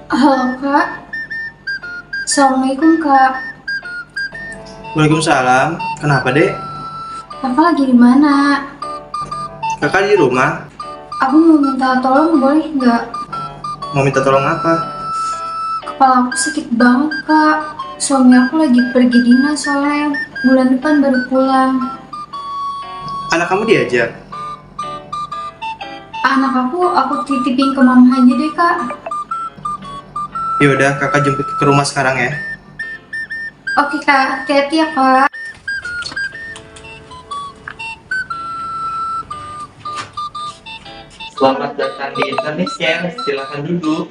Halo Kak, Assalamualaikum Kak. Waalaikumsalam. Kenapa, Dek? Kakak lagi di mana? Kakak di rumah? Aku mau minta tolong boleh nggak? Mau minta tolong apa? Kepala aku sakit banget Kak. Suami aku lagi pergi dinas soalnya bulan depan baru pulang. Anak kamu diajak? Anak aku titipin ke mama aja deh Kak. Yaudah, kakak jemput ke rumah sekarang ya. Oke Kak, hati-hati ya Kak. Selamat datang di Indonesia, silakan duduk.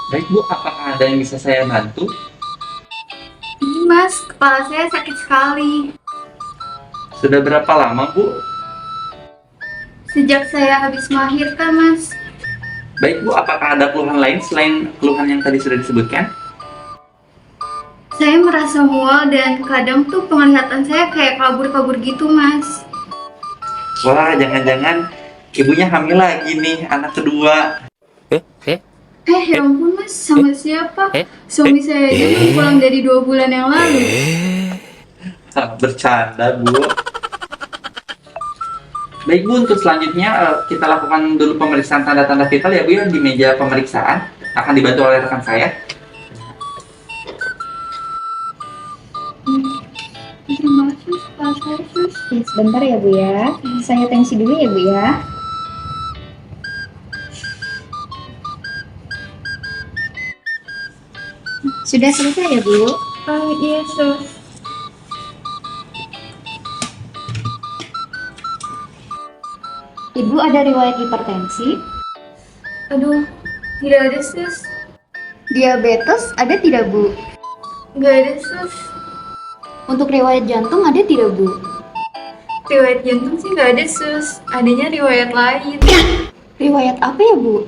Baik Bu, apakah ada yang bisa saya bantu? Ini Mas, kepala saya sakit sekali. Sudah berapa lama Bu? Sejak saya habis melahirkan Mas. Baik Bu, apakah ada keluhan lain selain keluhan yang tadi sudah disebutkan? Saya merasa mual dan kadang tuh penglihatan saya kayak kabur-kabur gitu Mas. Wah, jangan-jangan ibunya hamil lagi nih, anak kedua. Ya ampun Mas, sama siapa? Suami saya aja baru pulang dari 2 bulan yang lalu. Bercanda Bu. Baik Bu, untuk selanjutnya kita lakukan dulu pemeriksaan tanda-tanda vital ya Bu ya, di meja pemeriksaan. Akan dibantu oleh rekan saya. Terima kasih, kepala saya sus. Ya, sebentar ya Bu ya. Saya tensi dulu ya Bu ya. Sudah selesai ya Bu? Oh iya sus. Ibu ada riwayat hipertensi? Aduh, tidak ada sus. Diabetes ada tidak Bu? Nggak ada sus. Untuk riwayat jantung ada tidak Bu? Riwayat jantung sih nggak ada sus. Adanya riwayat lain. Riwayat apa ya Bu?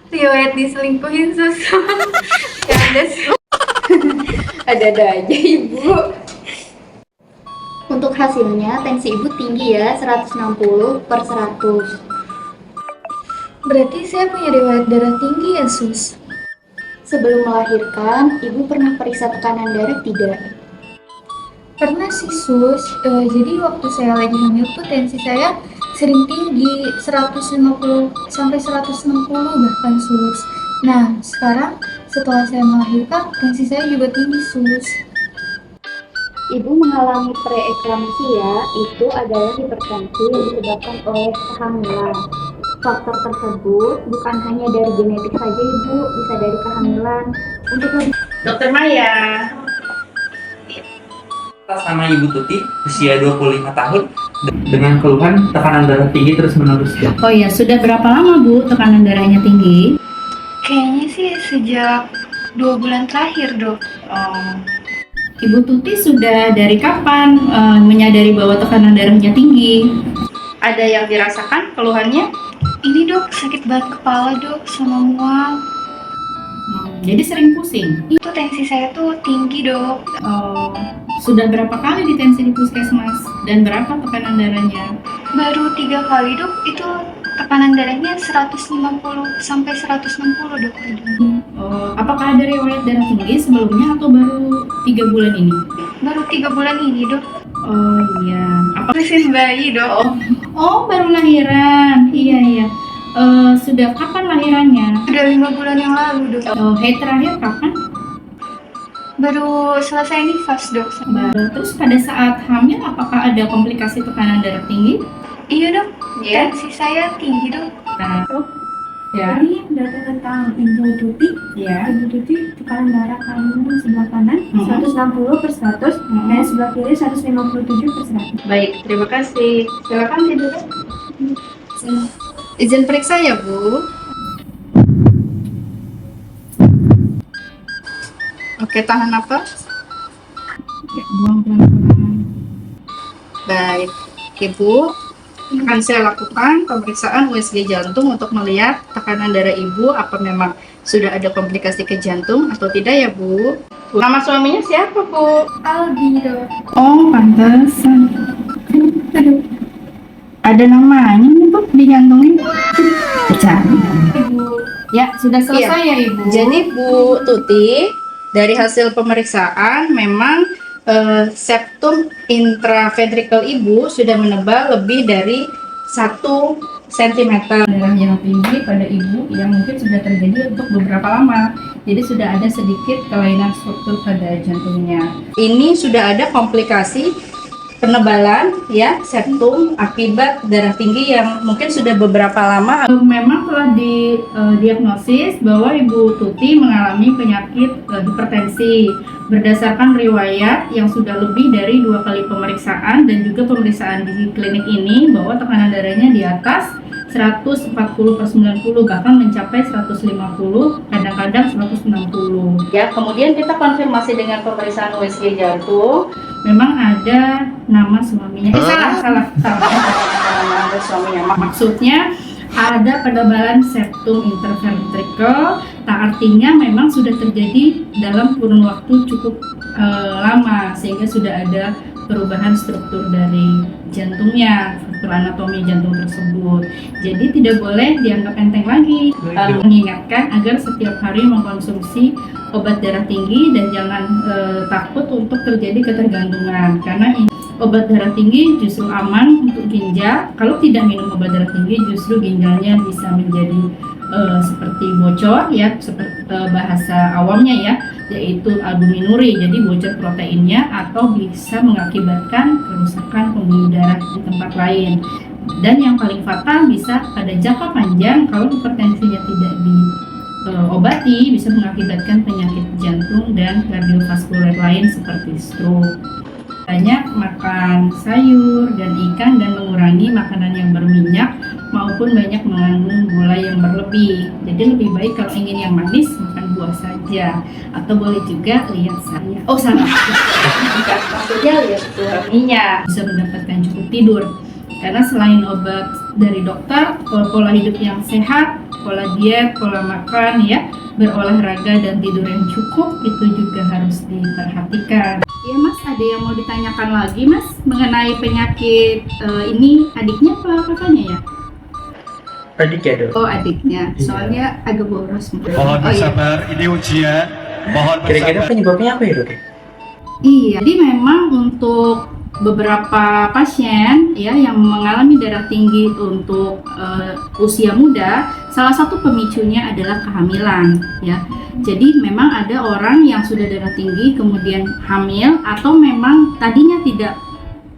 Riwayat diselingkuhin sus. Nggak ada sus. Ada-ada aja Ibu. Untuk hasilnya tensi Ibu tinggi ya, 160/100. Berarti saya punya riwayat darah tinggi ya sus. Sebelum melahirkan, Ibu pernah periksa tekanan darah tidak? Pernah sih sus. Jadi waktu saya lagi hamil tuh tensi saya sering tinggi 150 sampai 160 bahkan sus. Nah sekarang setelah saya melahirkan tensi saya juga tinggi sus. Ibu mengalami preeklamsia, itu adalah hipertensi yang disebabkan oleh kehamilan. Faktor tersebut bukan hanya dari genetik saja Ibu, bisa dari kehamilan. Untuk lebih Dokter Maya, Atas nama Ibu Tuti, usia 25 tahun, dengan keluhan tekanan darah tinggi terus-menerus. oh ya, sudah berapa lama Bu tekanan darahnya tinggi? Kayaknya sih sejak 2 bulan terakhir dok. Oh. Ibu Tuti sudah dari kapan menyadari bahwa tekanan darahnya tinggi? Ada yang dirasakan keluhannya? Ini dok sakit banget kepala dok sama mual. Jadi sering pusing? Itu tensi saya tuh tinggi dok. Oh, sudah berapa kali ditensi di puskesmas? Dan berapa tekanan darahnya? Baru 3 kali dok, itu tekanan darahnya 150 sampai 160 dok. Oh, apakah ada riwayat darah tinggi sebelumnya atau baru 3 bulan ini? Baru 3 bulan ini dok. Oh iya. Mesin bayi dok. Oh, baru lahiran. Iya. Sudah kapan lahirannya? Udah 5 bulan yang lalu dok. Oh, haid terakhir kapan? Baru selesai nifas dok. Terus pada saat hamil apakah ada komplikasi tekanan darah tinggi? Iya dok. Iya. Tensi saya tinggi dok. Nah, ya. Ini data tentang Ibu Tuti. Ya. Ibu Tuti tekanan darah kandungan sebelah kanan 160/100 dan sebelah kiri 157/100. Baik, terima kasih. Silakan tidur. Izin periksa ya, Bu. Oke, tahan napas. Buang pelan-pelan. Baik, Ibu. Akan saya lakukan pemeriksaan USG jantung untuk melihat tekanan darah Ibu apa memang sudah ada komplikasi ke jantung atau tidak ya Bu. Nama suaminya siapa, Bu? Aldi dok. Oh, pantesan. Aduh. Ada namanya nih, Bu, digantungin. Bercanda. Ibu. Ya, sudah selesai ya, Ibu. Jadi Bu Tuti, dari hasil pemeriksaan memang septum intraventrikel Ibu sudah menebal lebih dari 1 cm. Darah yang tinggi pada Ibu yang mungkin sudah terjadi untuk beberapa lama. Jadi sudah ada sedikit kelainan struktur pada jantungnya. Ini sudah ada komplikasi penebalan ya septum akibat darah tinggi yang mungkin sudah beberapa lama. Memang telah didiagnosis bahwa Ibu Tuti mengalami penyakit hipertensi berdasarkan riwayat yang sudah lebih dari 2 kali pemeriksaan dan juga pemeriksaan di klinik ini bahwa tekanan darahnya di atas 140/90 bahkan mencapai 150, kadang-kadang 160. Ya, kemudian kita konfirmasi dengan pemeriksaan USG jantung, memang ada nama suaminya. Salah. Nama suaminya. Maksudnya ada penebalan septum interventrikel, artinya memang sudah terjadi dalam kurun waktu cukup lama sehingga sudah ada perubahan struktur dari jantungnya, struktur anatomi jantung tersebut. Jadi tidak boleh dianggap enteng lagi. Lalu mengingatkan agar setiap hari mengkonsumsi obat darah tinggi dan jangan takut untuk terjadi ketergantungan karena obat darah tinggi justru aman untuk ginjal. Kalau tidak minum obat darah tinggi justru ginjalnya bisa menjadi seperti bocor ya, seperti bahasa awamnya ya, yaitu albuminuri, jadi bocor proteinnya atau bisa mengakibatkan kerusakan pembuluh darah di tempat lain. Dan yang paling fatal bisa pada jangka panjang kalau hipertensinya tidak diobati bisa mengakibatkan penyakit jantung dan kardiovaskuler lain seperti stroke. Banyak makan sayur dan ikan dan mengurangi makanan yang berminyak maupun banyak mengandung gula yang berlebih. Jadi lebih baik kalau ingin yang manis makan buah saja atau boleh juga lihat saya. Oh salah. Maksudnya lihat suaminya bisa mendapatkan cukup tidur. Karena selain obat dari dokter, pola hidup yang sehat, pola diet, pola makan ya, berolahraga dan tidur yang cukup itu juga harus diperhatikan. Ya Mas, ada yang mau ditanyakan lagi Mas mengenai penyakit ini adiknya apa kakaknya ya? Adik ya dok? Oh adiknya, soalnya agak boros. Mohon bersabar, ini ujian. Mohon Kira-kira bersabar. penyebabnya apa ya dok? Iya, jadi memang untuk beberapa pasien ya yang mengalami darah tinggi untuk usia muda, salah satu pemicunya adalah kehamilan ya. Jadi memang ada orang yang sudah darah tinggi kemudian hamil atau memang tadinya tidak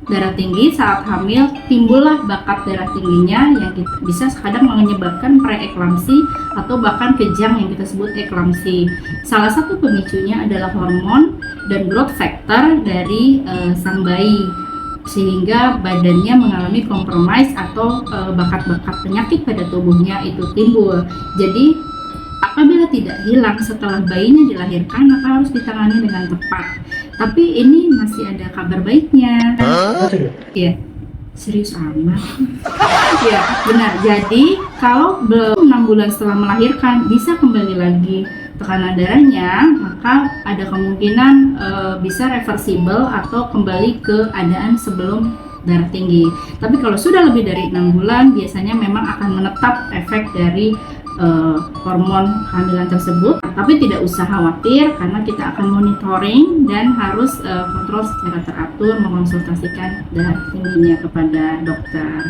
darah tinggi saat hamil timbullah bakat darah tingginya yang bisa kadang menyebabkan preeklamsi atau bahkan kejang yang kita sebut eklamsi. Salah satu pemicunya adalah hormon dan growth factor dari sang bayi sehingga badannya mengalami kompromis atau bakat-bakat penyakit pada tubuhnya itu timbul. Jadi apabila tidak hilang setelah bayinya dilahirkan maka harus ditangani dengan tepat. Tapi ini masih ada kabar baiknya. Iya, serius amat. Ya benar. Jadi kalau belum 6 bulan setelah melahirkan bisa kembali lagi tekanan darahnya, maka ada kemungkinan bisa reversible atau kembali ke keadaan sebelum darah tinggi. Tapi kalau sudah lebih dari 6 bulan biasanya memang akan menetap efek dari hormon kehamilan tersebut. Tapi tidak usah khawatir karena kita akan monitoring dan harus kontrol secara teratur, mengonsultasikan darah tingginya kepada dokter.